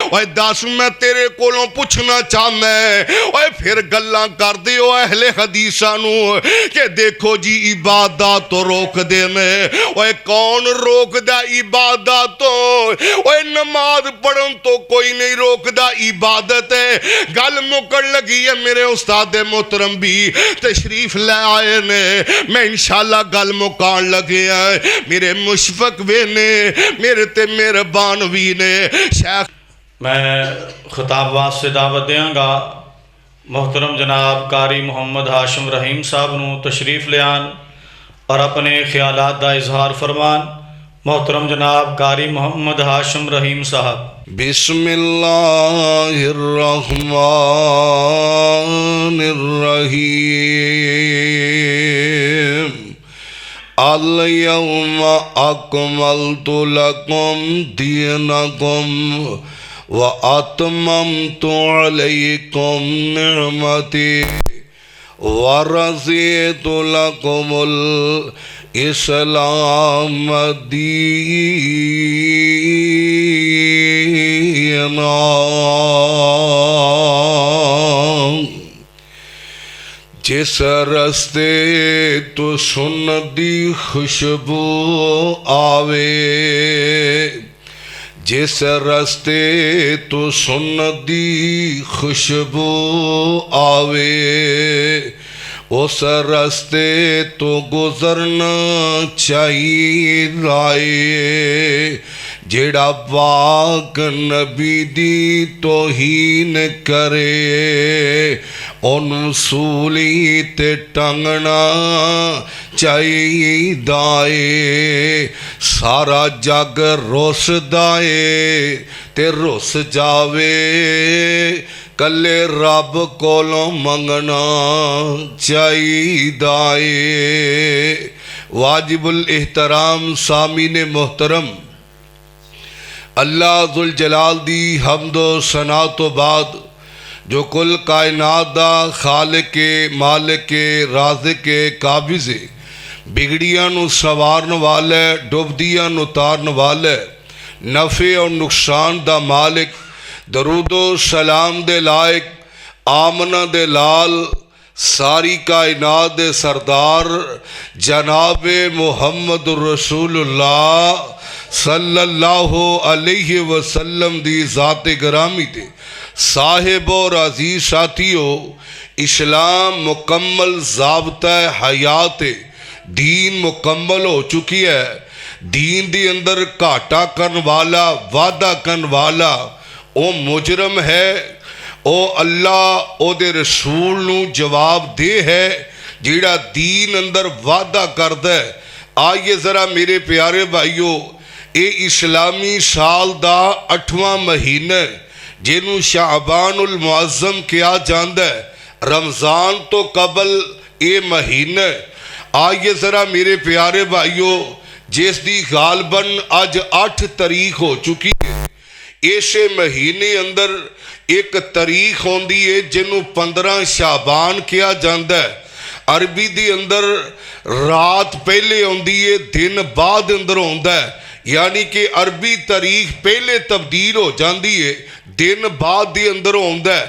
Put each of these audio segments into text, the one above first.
ओए दस मैं तेरे कोलों पुछना चाहना ओए फिर गल्लां कर दे अहले हदीसां नूं कि देखो जी इबादत तो रोक दे ने ओए कौन रोकदा इबादत तो ओए नमाज पढ़न तो कोई नहीं रोकदा इबादत है गल मुकन लगी है मेरे उस्ताद मोहतरम भी तशरीफ ले आए ने मैं इंशाअल्लाह गल मुकान लगे हैं मेरे मुशफक वे ने मेरे ते मेहरबान भी ने शेख मैं खिताब वास्ते दावत देंगा मोहतरम जनाब कारी मोहम्मद हाशिम रहीम साहब नूं तशरीफ ले आन और अपने ख्यालात दा इजहार फरमान। मोहतरम जनाब कारी मोहम्मद हाशिम रहीम साहब। बिस्मिल्लाहिर्रहमानिर्रहीम अल-यौमा अकमलतु लकुम दीनकुम व अतममतु अलैकुम निअमती व रज़ीतु लकुमुल इस्लाम दीना। जिस रस्ते तो सुन्नती खुशबू आवे जिस रस्ते तो सुन्नती खुशबू आवे उस रस्ते तो गुजरना चाहिए जेड़ा पाक नबी दी तौहीन करे ओनू सूली ते टंगना चाहिए सारा जग रुसदा है ते रुस जावे कले रब कोलों मंगना चाहिए। वाजिबुल एहतराम सामीने मोहतरम अल्लाह जुल जलाल दी हम्दो सना तो बाद जो कुल कायनात दा खालिक मालिक राज़िक काबिज़ बिगड़ियां नू सवारन वाले डुबदियां नू तारन वाले नफ़े और नुकसान दा मालिक दरूदो सलाम दे लायक आमना दे लाल सारी कायनात दे सरदार जनाब मुहम्मद रसूलुल्लाह सल्लल्लाहु अलैहि वसल्लम दी ज़ात ग्रामी ते साहिब और अजीज साथियों इस्लाम मुकम्मल ज़ाब्ता हयात दीन मुकम्मल हो चुकी है। दीन दे अंदर घाटा करन वाला वादा करन वाला ओ मुजरम है ओ अल्लाह ओदे रसूल नू जवाब दे है जिहड़ा दीन अंदर वादा करदा है। आइए ज़रा मेरे प्यारे भाईओ ये इस्लामी साल दा 8वां महीना जिन्हों शाबानुल मुअज़्ज़म कहा जाता है रमज़ान तो कबल ये महीना। आइए ज़रा मेरे प्यारे भाईओ जिस दी गालबन अज 8 तारीख हो चुकी है इसे महीने अंदर एक तारीख होंदी है जिन्हों 15 शाबान कहा जाता है। अरबी दी अंदर रात पहले आती है दिन बाद अंदर आता है यानी कि अरबी तारीख पहले तब्दील हो जाती है दिन बाद के अंदर आता है।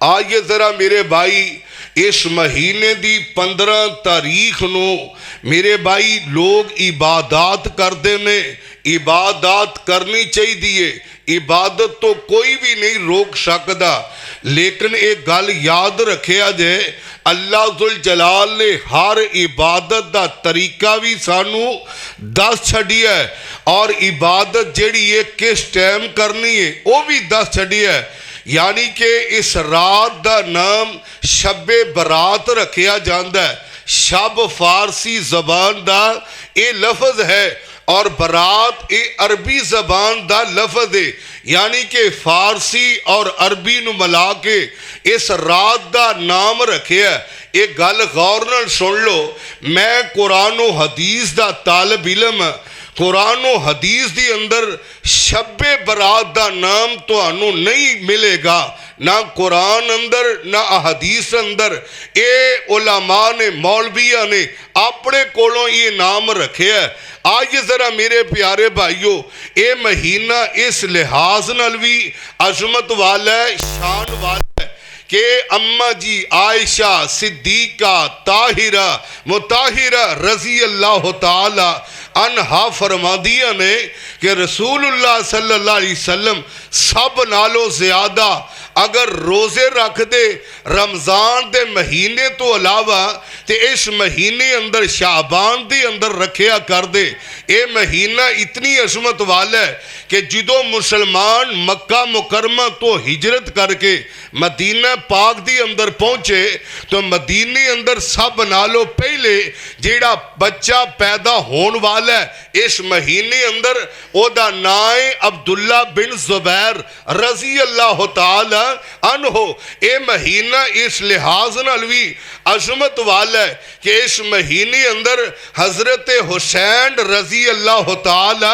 आइए ज़रा मेरे भाई इस महीने की 15 तारीख नू मेरे भाई लोग इबादत करते ने इबादत करनी चाहिए इबादत तो कोई भी नहीं रोक सकता लेकिन एक गल याद रखिया जाए अल्लाह जुल जलाल ने हर इबादत का तरीका भी सानू दस छड़िया है और इबादत जिहड़ी है किस टाइम करनी है वह भी दस छड़िया है। यानी कि इस रात का नाम शब्बे बरात रखिया जाता है। शब फारसी जबान का ये लफज है और बरात ये अरबी जबान का लफज है यानी कि फारसी और अरबी नू मिला के इस रात का नाम रखिया। एक गल गौर नाल सुन लो मैं कुरान और हदीस का तालब इलम कुरान और हदीस दी अंदर शब्बे बरात दा नाम तुहानू नहीं मिलेगा, ना कुरान अंदर ना हदीस अंदर। ये उलमा ने मौलविया ने अपने कोलों ये नाम रखे है। आज जरा मेरे प्यारे भाइयों, ये महीना इस लिहाज नाल भी अजमत वाला है, शान वाला है कि अम्मा जी आयशा सिद्दीका ताहिरा मुताहिरा रजी अल्लाह ताला अनहा फरमादिया ने कि रसूलुल्लाह सल्लल्लाहु अलैहि वसल्लम सब नालों ज़्यादा अगर रोज़े रख दे रमज़ान के महीने तो अलावा तो इस महीने अंदर शाबान के अंदर रखिया कर दे। ये महीना इतनी अजमत वाला है कि जो मुसलमान मक्का मुकरमा तो हिजरत करके मदीना पाक दी अंदर पहुँचे तो मदीने अंदर सब नालों पहले जेड़ा बच्चा पैदा होने वाला है इस महीने अंदर ओदा नाम है अब्दुल्ला बिन जुबैर रजी अल्लाह ताला अनहो। ये महीना इस लिहाज नाल भी अजमत वाला है कि इस महीने अंदर हजरत हुसैन रजी अल्लाह ताला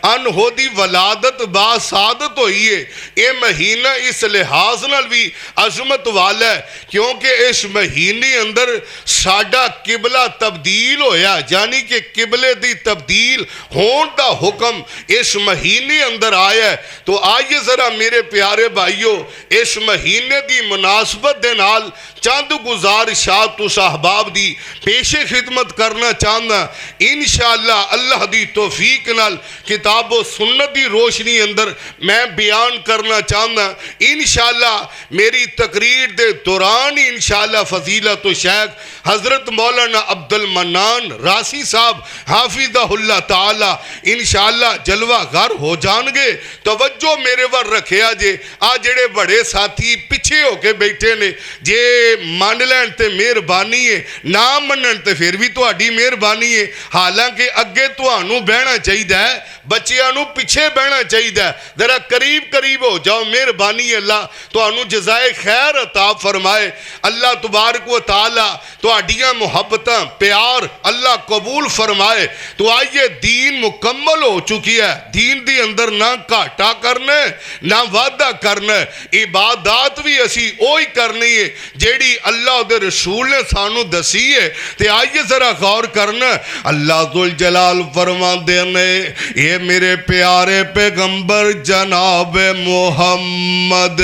अनहो दी वलादत बासादत हुई है। ये महीना इस लिहाज नाल भी अजमत वाला है क्योंकि इस महीने अंदर साडा किबला तब्दील होया, यानी कि किबले दी तब्दील होने का हुक्म इस महीने अंदर आया है। तो आइए जरा मेरे प्यारे भाइयों, इस महीने की मुनासबत दे नाल चंद गुजारिशात तुस अहबाब दी पेशे खिदमत करना चाहना। इंशाअल्लाह अल्लाह दी तौफीक नाल किताब व सुन्नत की रोशनी अंदर मैं बयान करना चाहना। इंशाअल्लाह मेरी तकरीर दे दौरान ही इंशाअल्लाह फजीलत तो शेख हज़रत मौलाना अब्दुल मन्नान रासी साहब हाफिज़हुल्लाह ताला इंशाअल्लाह जलवा घर हो जाएंगे। तवज्जो मेरे वर रखिया जे आ जेड़े बड़े साथी पिछे होके बैठे ने, जे मन लैन ते मेहरबानी है, ना मनन ते फिर भी तुहाडी मेहरबानी है। हालांकि अगे तुहानू बहना चाहिए, बच्चियां नू पिछे बहना चाहिए। जरा करीब करीब हो जाओ, मेहरबानी अल्लाह तुहानू जज़ाए खैर अता फरमाए। अल्लाह तबारक व तआला तुहाडियां मुहब्बतां प्यार अल्लाह कबूल फरमाए। तो आइए दीन मुकम्मल हो चुकी है, दीन दी अंदर ना घाटा करना ना वादा करना, इबादत भी असी ओही करनी है जेड़ी अल्लाह दे रसूल ने सानू दसी है। ते आइए जरा गौर करना, अल्लाह जुल जलाल फरमाते ने ये मेरे प्यारे पैगंबर जनाब मोहम्मद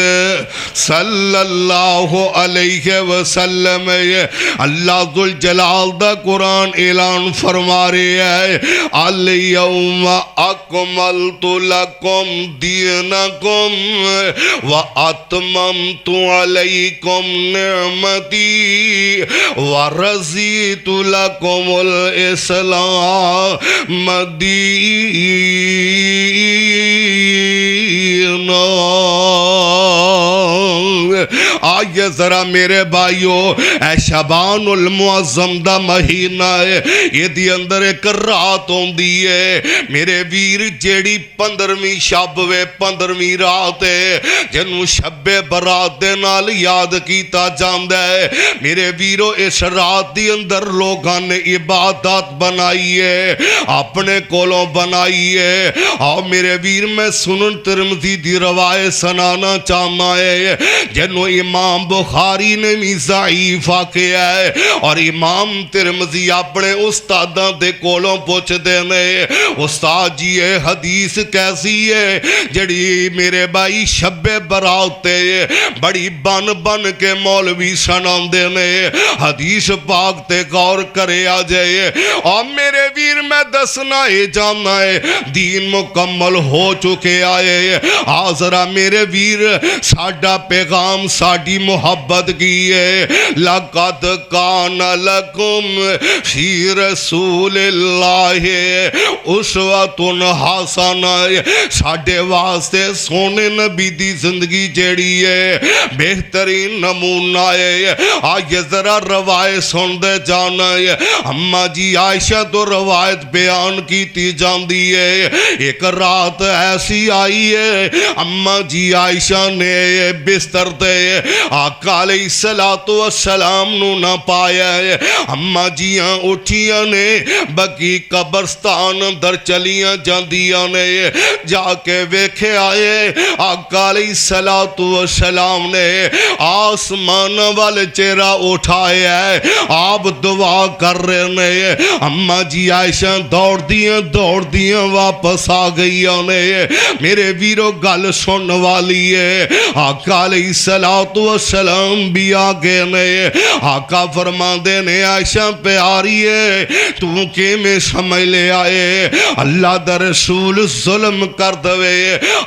सल्लल्लाहु अलैहि वसल्लम अल्लाह जुल जलाल दा कुरान ऐलान फरमा रहे है अल यौमा अकमलतु लकुम दीनकुम व अतममतु अलैकुम निअमती व रज़ीतु लकुमुल इस्लाम दीना। आइए जरा मेरे भाइयों, ऐ शबानुल मुअज़्ज़म दा महीना है, ये अंदर एक रात होंदी है मेरे वीर जेड़ी 15वीं शब वे 15वीं रात है जिन्हों शब्बे बरात दे नाल याद किया जाता है। मेरे वीरों इस रात के अंदर लोगों ने इबादत बनाई है, अपने कोलों बनाई है। आओ मेरे वीर मैं सुनन तिरमिज़ी दी रवायत सुनाना चाहना है जिन्हों इमाम बुखारी ने भी ज़ईफ़ आखिया है और इमाम तिरमिज़ी अपने उस्तादां दे कोलों पुछदे ने उस्ताद जी ये हदीस कैसी है जड़ी मेरे भाई शब्बे बरात ते बड़ी बन बन के मौलवी सुनांदे ने। हदीस पाक ते गौर करे आ जाए और मेरे वीर मैं दसना ये जानना है दीन मुकम्मल हो चुके आए। आजरा मेरे वीर साडा पैगाम साडी मुहब्बत की है। लक़द कान लकुम फी रसूलिल्लाहि उस्वतुन हसना, साडे वास्ते सोने नबी दी जिंदगी जेड़ी है बेहतरीन नमूना है। आज जरा रवायत सुनते जाना है। अम्मा जी आयशा तो रवायत बयान की जाती है एक रात ऐसी आई है अम्मा जी आयशा ने बिस्तर ते आका अलैहिस्सलातु वस्सलाम नू ना पाया है। अम्मा जियां उठियां ने बकी कब्रस्तान अंदर चलियां जांदियां ने, जाके वेखे आए आका अलैहिस्सलातु वस्सलाम ने आसमान वाल चेहरा उठाया है, आप दुआ कर रहे ने। अम्मा जी आयशा दौड़दियां वापस आ गई ने। मेरे वीरो गल सुन वाली है, आका अलैहिस्सलातु वस्सलाम भी आ गए ने। आका फरमांदे ने आयशा प्यारी है तू किवें समझ ले आए, अल्लाह दा रसूल जुल्म कर दवे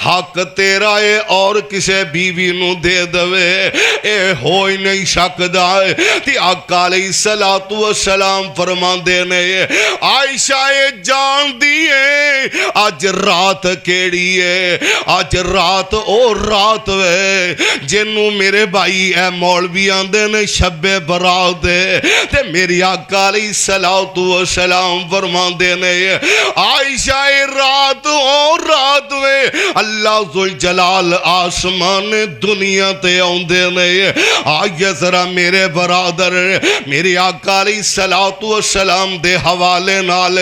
हक तेरा है और किसे बीवी नू दे दवे, ए हो ही नहीं सकदा। ते आका अलैहिस्सलातु वस्सलाम फरमांदे ने आयशा ये जानदी है अज रात केड़ी है, अज रात ओ रात वे जिन्नू मेरे भाई ए मौलवी आंदे ने शब्बे बरात दे। ते मेरी आका अलैहिस्सलातु वस्सलाम फरमांदे ने आयशा ये रात ओ रात वे अल्लाह जुल जलाल आसमान दुनिया ते आउंदे ने। आइए जरा मेरे बरादर मेरे आका अलैहिस्सलातु वस्सलाम दे हवाले नाल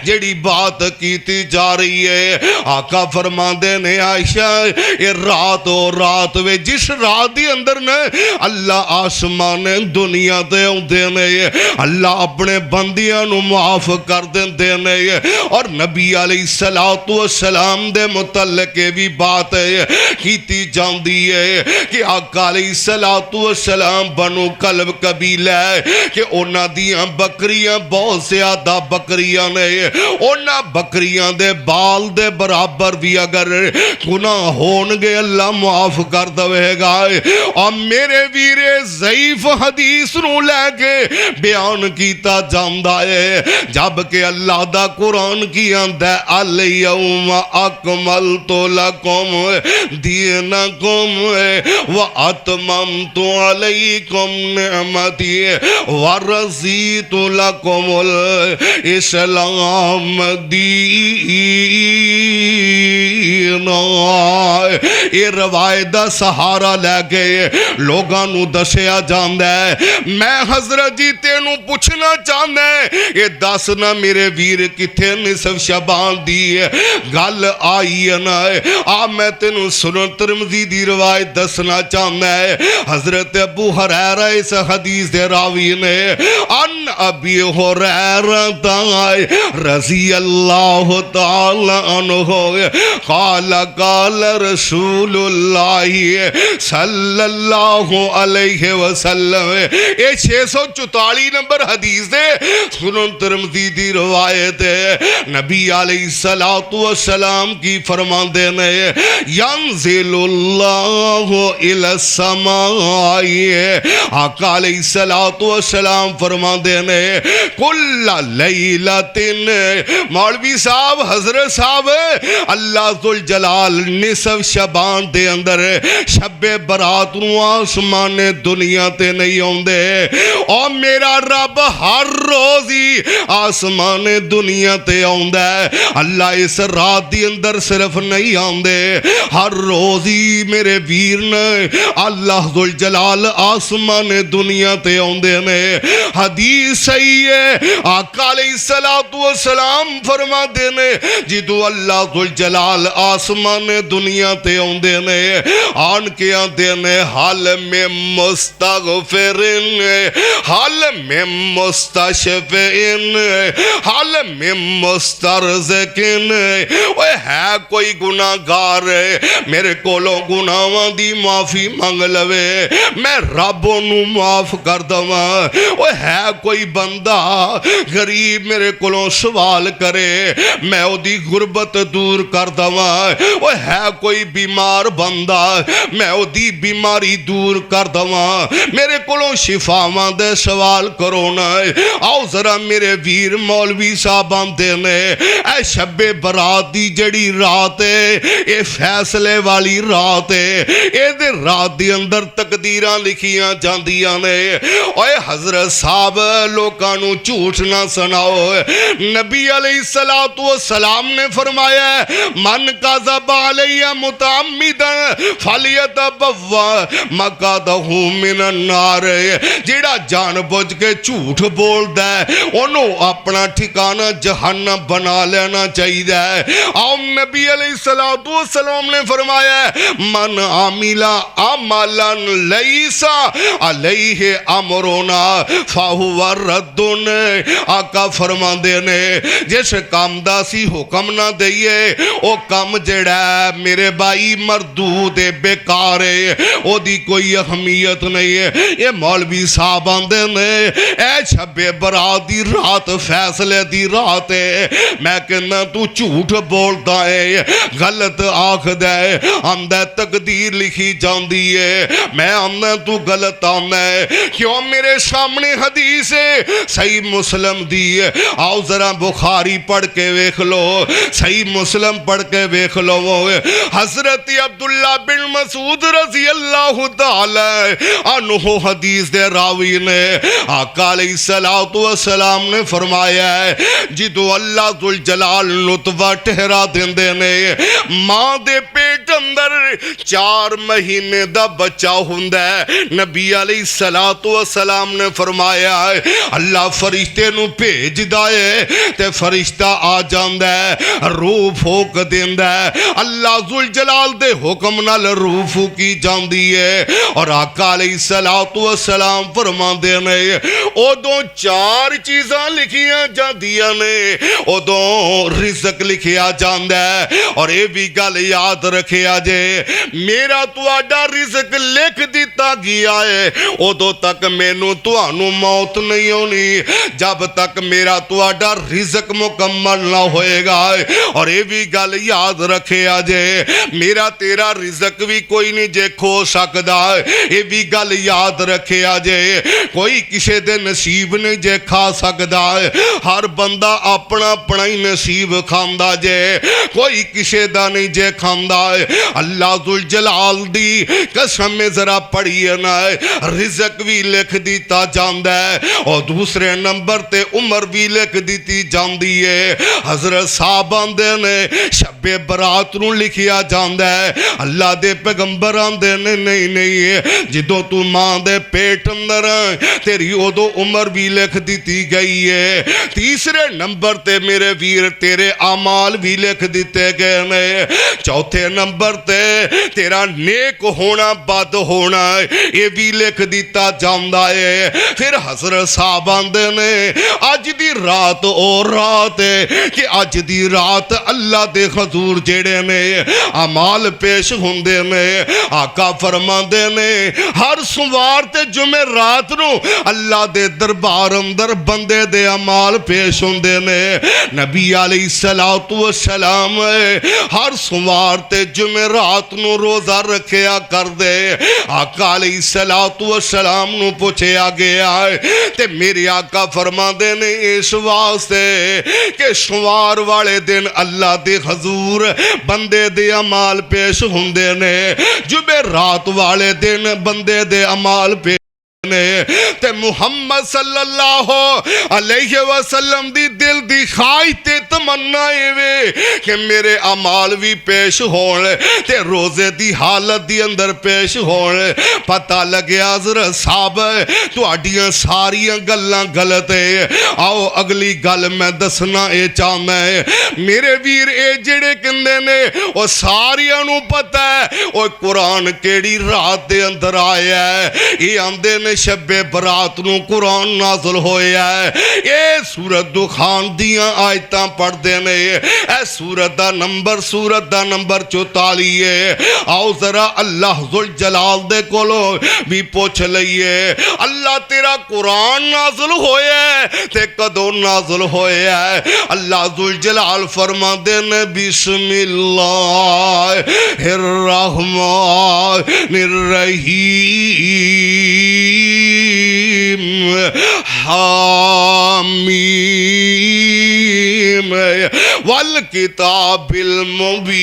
जेड़ी बात कीती जा रही है। आका फरमांदे ने आयशा ये रात और रात वे जिस रात दे अंदर ने अल्लाह आसमान दुनिया ते आउंदे ने, अल्लाह अपने बंदियां नु माफ कर देंदे ने। और नबी अलैहिस्सलातु वस्सलाम दे मुतल्लिक भी बात कीती जांदी है कि आका अलैहिस्सलातु वस्सलाम बनु कल्ब कबीला कि उन्हां दियां बकरियां बहुत ज्यादा बकरियां ने, उन्हां बकरियां दे बाल दे बराबर भी अगर गुनाह होणगे अल्लाह माफ कर देगा। और मेरे वीरे ज़ईफ हदीस नू लैके बयान कीता जांदा है जबकि अल्लाह दा कुरान की आंदा अल यौमा अकमलतु लकुम दीनकुम व अतममतु अलैकुम निअमती व रज़ीतु लकुमुल इस्लाम दीना। ये रवायत दा सहारा लैके लोगां नू दसिया जांदा है। मैं हजरत जी तेनू पुछना चाहना है ये दस ना मेरे वीर किथे निसफ शबान दी गल आई है ना। आ मैं तेनू सुनन तिरमिज़ी दी रवायत दसना चाहना है। हजरत अबू हुरैरा इस हदीस दे रावी ने अन अबी हुरैरा रज़ी अल्लाह ताला अन्हु क़ाल क़ाल रसूलुल्लाह सल्लल्लाहु अलैहि वसल्लम। ये 644 नंबर हदीस दे सुनन तिरमिज़ी दी रवायत है। नबी अलैहिस्सलातु वस्सलाम की फरमांदे ने यंज़िलुल्लाहु इलस समाई। आका अलैहिस्सलातु वस्सलाम फरमांदे ने कुल्ला लैलतिन। मौलवी साहब हजरत साहब अल्लाह जुल जलाल निसफ शबान दे अंदर शब्बे बरात नू आसमान दुनिया ते नहीं आउंदे। और मेरा रब हर रोज ही आसमान दुनिया ते आउंदा है। अल्लाह इस रात दी अंदर सिर्फ नहीं आउंदे, हर रोज ही मेरे वीर ने अल्लाह जुल जलाल आसमान दुनिया ते आउंदे ने। हदीस सही है। आका अलैहिस्सलातु वस्सलाम फरमाते ने जिदू अल्लाह जुल जलाल आसमान दुनिया ते आउंदे ने आन के आंदे ने हल में मुस्तगफिरिन हल में मुस्तशफिन हल में मुस्तरज़किन। ओए है कोई गुनाहगार मेरे कोलों गुनाहां दी माफी मंग लवे मैं रब ओनू माफ कर दवा। ओए है कोई बंदा गरीब मेरे कोलों सवाल करे मैं ओदी गुरबत दूर कर दवा। ओए है कोई बीमार बंदा मैं ओदी बीमारी दूर कर दवा। मेरे कोलों शिफावां दे सवाल करो ना। आओ जरा मेरे वीर मौलवी साहब आंदे ने ऐ शब्बे बरात दी जड़ी रात है ये फैसले वाली रात है। ये रात दी अंदर तकदीरां लिखियां जांदियां ने। ओए हजरत साहब लोकां नू झूठ ना सुनाओ। नबी अलैहिस्सलातु वस्सलाम ने फरमाया मन कज़ब अलैया मुतअम्मिदन फलियतबव्वा मक़अदहु मिनन नार, जिहड़ा जान बुझ के झूठ बोलदा है उन्होंने अपना ठिकाना जहन्नम बना लेना चाहिए। आओ नबी अलैहिस्सलातु वस्सलाम ने फरमाया मन आमिला अमलन लैसा अलैहि अमरुना फाहुवा रद्दुन। आका फरमांदे ने जिस काम दा सी हुक्म ना दईए वो काम जेड़ा मेरे भाई मरदूद बेकार है, ओदी कोई अहमियत नहीं है। ये मौलवी साहब आंदे ने ए छब्बे बरात दी रात फैसले दी रात है। मैं कहना तू झूठ बोलता है, गलत आखदा है, आंदा तकदीर लिखी जाती है। मैं आंदा तू गलत आंदा है। क्यों मेरे सामने हदीस है सही मुस्लिम दी है। आओ जरा बुखारी पढ़ के वेख लो, सही मुस्लिम पढ़ के वेख लो। हजरत अब्दुल्ला बिन मसूद रजी अल्लाह तआला अन्हु हदीस दे रावी ने आका अलैहिस्सलातु वस्सलाम ने फरमाया है जिदो अल्लाह जुल जलाल लुतवा ठहरा देंदे ने मां दे पेट अंदर 4 महीने दा बच्चा हुंदा है। नबी अलैहिस्सलातु वस्सलाम ने फरमाया है अल्लाह फरिश्ते नू भेजदा है ते फरिश्ता आ जांदा है, रूह फूक देंदा है। अल्लाह जुल जलाल दे हुक्म नाल रूह फूकी जांदी है। और आका अलैहिस्सलातु वस्सलाम फरमांदे ने उदों 4 चीज़ां लिखियां जांदियां ने, उदों रिज़्क लिखिया जांदा है। और ये भी गल याद रखिया जे मेरा तुहाडा रिज़्क लिख दिता गया है उदों तक मैनू तुहानू मौत नहीं होनी जब तक मेरा तुहाडा रिज़्क मुकम्मल ना होएगा। और ये भी गल याद रखिया जे मेरा तेरा रिज़्क भी कोई नहीं जे खो सकदा। ये भी गल याद रखिया जे कोई किसी दे नसीब नहीं जे खा सकदा। हर बंदा अपना अपना ही नसीब खांदा जे, कोई किसी दा नहीं जे खांदा। अल्लाह जुल जलाल दी कसम जरा पढ़िए ना, रिज़्क भी लिख दिता जांदा है और दूसरे नंबर ते उम्र भी लिख दी जाती है। हजरत साहब आंदे ने शब्बे बरात नू लिखिया जांदा है। अल्लाह दे पैगंबर आंदे ने नहीं नहीं जिदों तू मां दे पेट अंदर तेरी उदों उम्र भी लिख दी गई है। तीसरे नंबर ते मेरे वीर तेरे अमाल भी लिख दिते गए ने। चौथे नंबर ते तेरा नेक होना बद होना ये भी लिख दिता जांदा है। फिर हजरत साहब आंदे ने अज दी रात और रात है कि अज दी रात अल्लाह दे हजूर जेड़े ने अमाल पेश हुंदे ने। आका फरमांदे ने हर सोमवार ते जुमे रात नू अल्लाह दे दरबार अंदर बंदे दे अमाल पेश हुंदे ने। नबी अलैहिस्सलातु वस्सलाम हर सोमवार ते जुमे रात नू रोजा रखिया कर दे। आका अलैहिस्सलातु वस्सलाम नू पूछया गया ते मेरे आका फरमांदे ने इस वास्ते कि सोमवार वाले दिन अल्लाह दे हजूर बंदे दे अमाल पेश हुंदे ने, जुमे रात वाले दिन बंदे दे अमाल पेश ते मुहम्मद सल्लल्लाहु अलैहि वसल्लम दी दिल दी ख्वाहिश ते तमन्ना एवे कि मेरे अमाल भी पेश होण ते रोजे दी हालत दी अंदर पेश होण। पता लग्या हज़रत साहब तुहाडियां सारियां गल्लां गलत है। आओ अगली गल मैं दसना ये चाहना है मेरे वीर ये जेड़े कहंदे ने ओ सारियां नू पता है ओ कुरान केड़ी रात दे अंदर आया है। ये आंदे ने शब्बे बरात नू कुरान नाज़िल होया है। ये सूरत दुखान दियां आयतां पढ़दे ने। ए सूरत दा नंबर 44 है। आओ जरा अल्लाह जुल जलाल दे कोलों भी पूछ लईए अल्लाह तेरा कुरान नाज़िल होया है ते कदों नाज़िल होया है। अल्लाह जुल जलाल फरमांदे ने बिस्मिल्लाहिर रहमानिर रहीम हामीम वल किताबिल मुबीन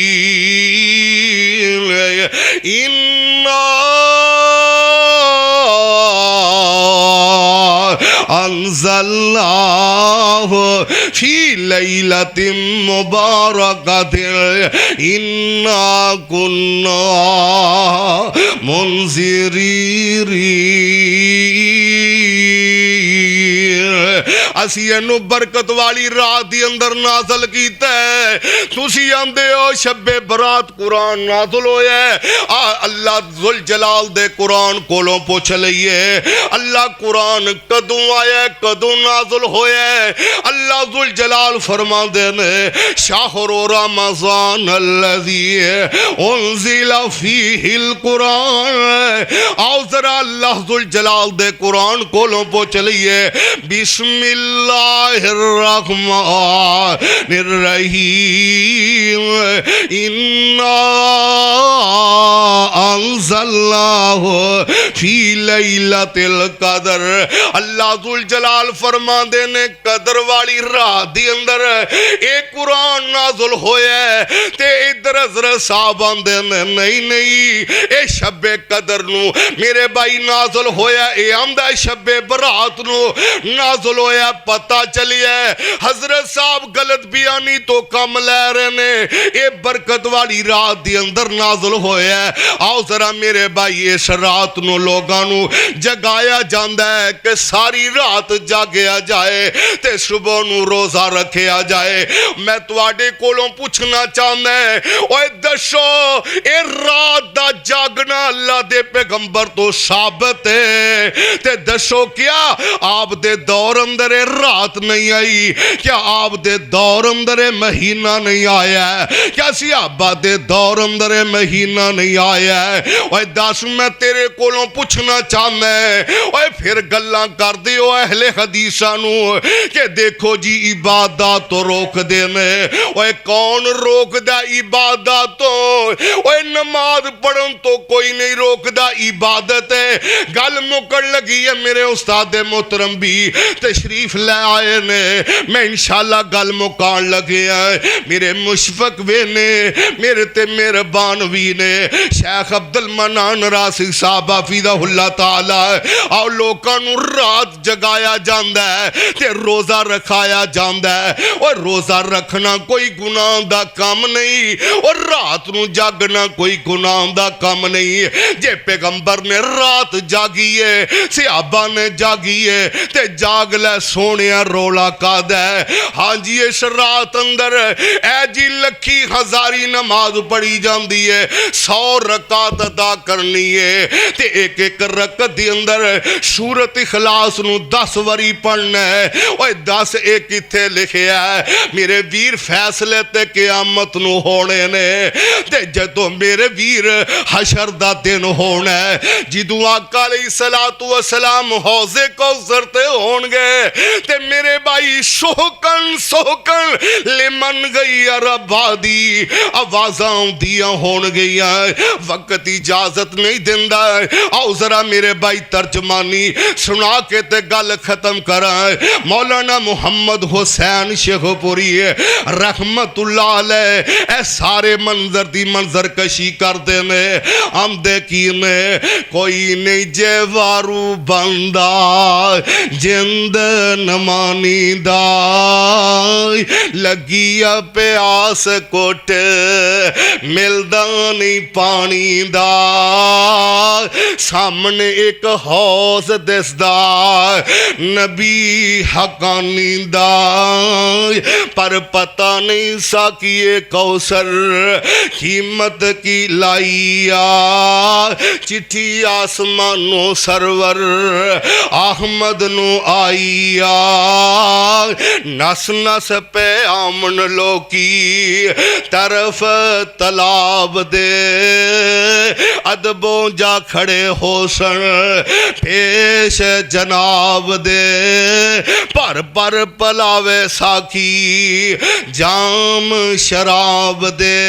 इन्ना अंज़लनाहु अंज़लनाहु फी लैलतिन मुबारकतिन इन्ना कुन्ना मुंज़िरीन। असी इनू बरकत वाली रात के अंदर नाजल किया है। तुसी आंदे हो शब्बे बरात कुरान नाजल होया आ अल्लाह जुल जलाल दे कुरान कोलों पुछ लईए अल्लाह कुरान कदों आया कदों नाजल होया। अल्लाह जुल जलाल फरमांदे ने शाहरु रमज़ान अल्लज़ी उन्ज़िला फ़ीहिल कुरान। आओ जरा अल्लाह जुल जलाल दे कुरान कोलों पुछ लईए बिस्मिल्लाहिर्रहमानिर्रहीम इन्ना अंज़लनाहु फी लैलतिल कदर। अल्लाह जुल जलाल फरमांदे ने कदर वाली रात दे अंदर एक कुरान नाज़िल होया ते इधर हज़रत साहब आंदे ने नहीं नहीं ए शब्बे कदर नू मेरे भाई नाज़िल होया ए आंदा शब्बे बरात नू नाज़िल होया। पता चलिया हजरत साहब गलत बयानी तो कम लै रहे ने ये बरकत वाली रात के अंदर नाज़िल होया। आओ जरा मेरे भाई इस रात नू लोगां नू जगाया जांदा है कि सारी रात जागया जाए ते सुबह नू रोजा रखिया जाए। मैं तुहाडे कोलों पूछना चाहना है ओए दसो ए रात दा जागना अल्लाह दे पैगंबर तो साबित है ते दसो क्या आप दे दौर अंदर रात नहीं आई? क्या आप दे दौर अंदर महीना नहीं आया? क्या सिहाबा दे दौर अंदर महीना नहीं आया? ओए दस मैं तेरे कोलों पूछना चाहना है ओए फिर गल्लां कर दियो अहले हदीसां नू कि देखो जी इबादत तो रोक देने। ओए कौन रोकदा इबादत तो? ओए नमाज पढ़न तो कोई नहीं रोकदा, इबादत है। गल मुकन लगी है मेरे उस्ताद मोहतरम भी तशरीफ ले आए ने। मैं इंशाल्लाह गल मुकान लगे हैं। मेरे मुशफक वे ने मेरे ते मेहरबान भी ने शेख अब्दुल मनान रासी साहब हाफिज़हुल्लाह ताला। आओ लोकां नू रात जगाया जांदा है ते रोजा रखाया जांदा है। और रोजा रखना कोई गुनाह दा काम नहीं और रात नू जागना कोई गुनाह दा काम नहीं। जे पैगंबर ने रात जागी है सिहाबा ने जागी है ते जाग ले सोने रोला कादा है। हाँ जी इस रात अंदर ऐ जी लखी हजारी नमाज पढ़ी जाती है, 100 रकात अदा करनी है ते एक एक रकत के अंदर सूरत इखलास नू 10 वारी पढ़ना है। ओए 10 एक इत्थे लिखिया है मेरे वीर फैसले ते क़यामत नू होने ने ते जदों मेरे वीर हशर दा दिन होना है जिदों आका अलैहिस्सलातु वस्सलाम हौज़े कौसर ते होणगे ते मेरे भाई सोहकन सोहकन लिमन गई अरबादी आवाज़ां आउंदियां होण गईयां। वक्त इजाजत नहीं दिंदा। आओ जरा मेरे भाई तर्जमानी सुना के ते गल खत्म करा। मौलाना मुहम्मद हुसैन शेखपुरी रहमतुल्लाह अलैह ए सारे मंजर दी मंजर कशी करते ने आमदे की ने कोई नहीं जे वारू बंदा जिंद नमानी दा लगिया प्यास कोट मिलदा नहीं पानी दा सामने एक हौस दिसदा नबी हकानी दा पर पता नहीं सा कि ये कौसर कीमत की लाइया चिट्ठी आसमानों सरवर अहमद नु आईया नस नस पे आमन लोकी तरफ तलाब दे अदबों जा खड़े होसन पेश जनाब दे पर पर पलावे साखी जाम शराब दे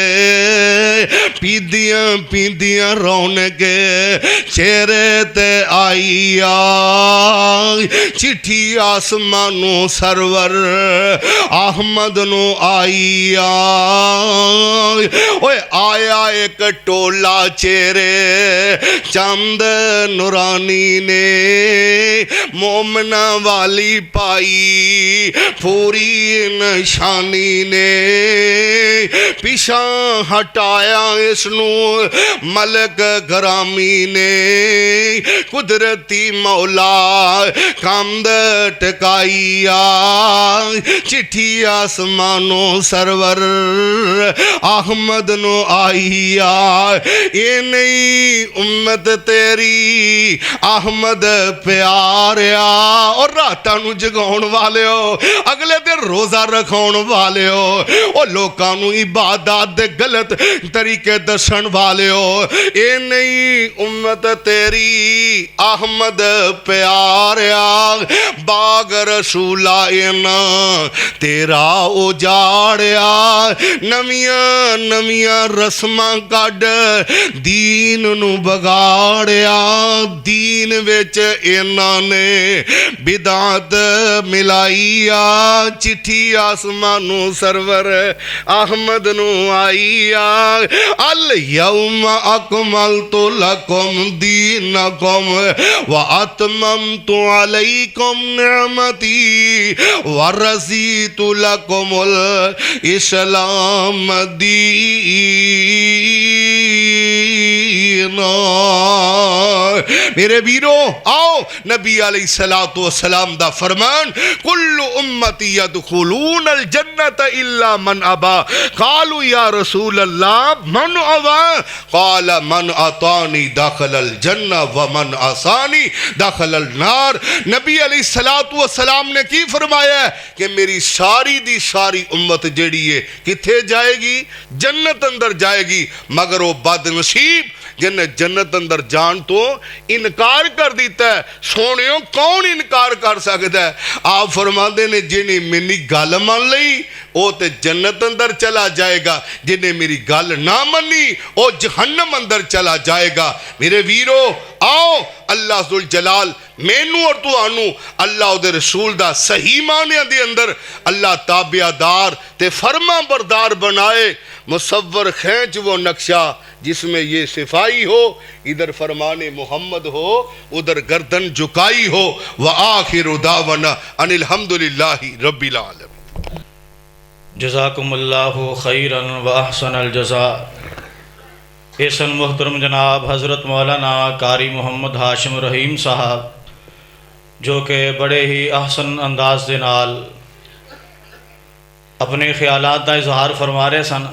पीदियां पीदियां रौनके चेहरे ते आईया चिट्ठी आसमानों सरवर अहमद नु आईया। ओए आया एक टोला चेहरे चंद नूरानी ने मोमना वाली पाई पूरी निशानी ने पिछा हटाया इसनू मलक गरामी ने कुदरती मौला कंद टकाईया चिट्ठी आसमानों सरवर अहमद नो आईया ये नहीं उम्मत तेरी अहमद प्यारिया और रातां नू जगाउण वालिओ अगले दिन रोज़ा रखाउण वालिओ और लोकां नू इबादत दे गलत तरीके दसण वालिओ ये नहीं उम्मत तेरी अहमद प्यारिया बाग रसूला इना तेरा उजाड़िया नवियां नवियां रस्मां कढ दीन नू बगाड़िया दीन विच इन्हां ने बिदात मिलाईया चिट्ठी आसमानों सरवर अहमद नू आईया अल यौम अकमलतु लकुम दीनकुम व अतममतु अलैकुम निअमती व रज़ीतु लकुमुल इस्लाम दीना। मेरे वीरो आओ नबी अलैहिस्सलातु वस्सलाम दा फरमान कुल्लु उम्मती यदखुलून अल जन्नत इल्ला मन अबा कालू या रसूल अल्लाह मन अबा काल मन अतानी दखल अल जन्ना व मन असानी दखल अल नार। नबी अलैहिस्सलातु वस्सलाम ने की फरमाया कि मेरी सारी दी सारी उम्मत जेड़ी है किथे जाएगी जन्नत अंदर जाएगी मगर वो बदनसीब जिन्हें जन्नत अंदर जान तो इनकार कर दिता है। सोनियो कौन इनकार कर सकता है? आप फरमाते ने जिन्हें मेरी गल मान लई वो तो जन्नत अंदर चला जाएगा जिन्हें मेरी गल ना मनी वो जहन्नम अंदर चला जाएगा। मेरे वीरो आओ अल्लाह जुल जलाल मैनू और तुहानू अल्लाह उहदे रसूल दा सही मानिया दे अंदर अल्लाह ताबियादार ते फरमा बरदार बनाए। मुसव्वर खींच वो नक्शा जिसमें ये सिफाई हो इधर फरमाने मोहम्मद हो उधर गर्दन झुकाई हो। व आखिर दावना अनिल हम्दुलिल्लाहि रब्बिल आलमीन। जज़ाकुमुल्लाहु खैरन व अहसनल जज़ा। एसन मोहतरम जनाब हज़रत मौलाना कारी मोहम्मद हाशिम रहीम साहब जो कि बड़े ही अहसन अंदाज दे नाल अपने ख्यालात दा इजहार फरमा रहे सन।